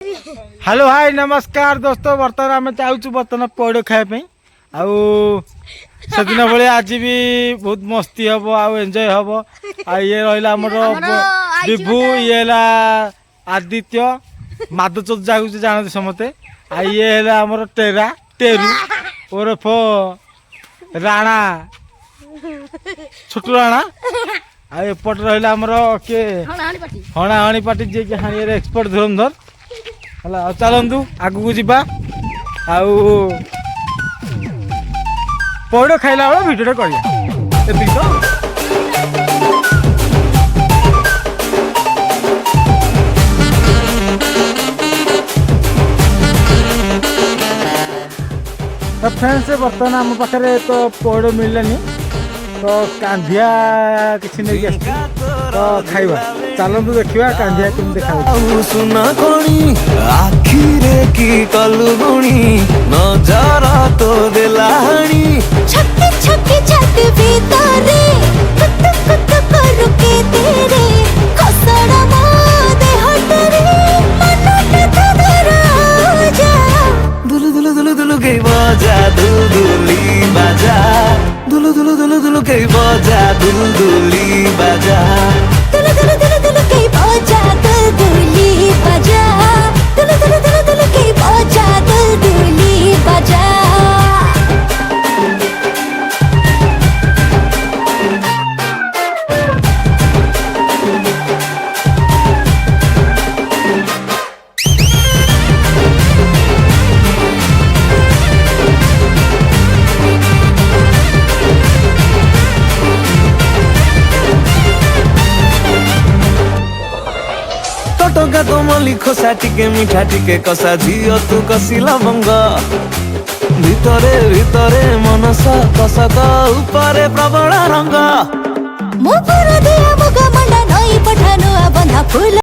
hello hi नमस्कार दोस्तों बर्तमान आम चाहूँ बर्तमान पौड़ खायापी आदिन भाई आज भी बहुत मस्ती हम आंजय हम ये रहा विभू ये आदित्य माधुचोद जहाँ जानते समस्ते ये आमर टेरा टेरू ओरफ राणा छोटू राणा एपट रहा आमर किए हणाहणी पार्टी जी कि हाँ एक्सपर्ट धुरंधर है चलतु आगू जावा पौड़ खाइला बेला भिडियो करिया तो फ्रेंड्स बर्तमान आम पाखे तो पौड़ मिललानी तो कांधिया किसी नहीं तो खाइबा चलतु देखा कांधिया केमती देखा सुना कोणी आखिरे की कलुगुणी नजरा तो दिलाणी छक्के छक्के छत भीतरे कुत कुत करू के तेरे कसड़ा मादे हटरे मनोट तदरा जा दुलु दुलु दुलु दुलु के बजा दुलुली बाजा दुलु दुलु दुलु दुलु के बजा दुलुली बाजा दुलु दुलु दुलु दुलु के बजा दुलुली बाजा दुलु दुलु दुलु दुलु के बजा दुलुली बाजा टोका तो मली खोसा टिके मीठा टिके कसा झियो तू कसिला बंग भितरे भितरे मनस कसक उपरे प्रबल रंग मो पर दिया मुगा मंडा नई पठानो बंधा फूल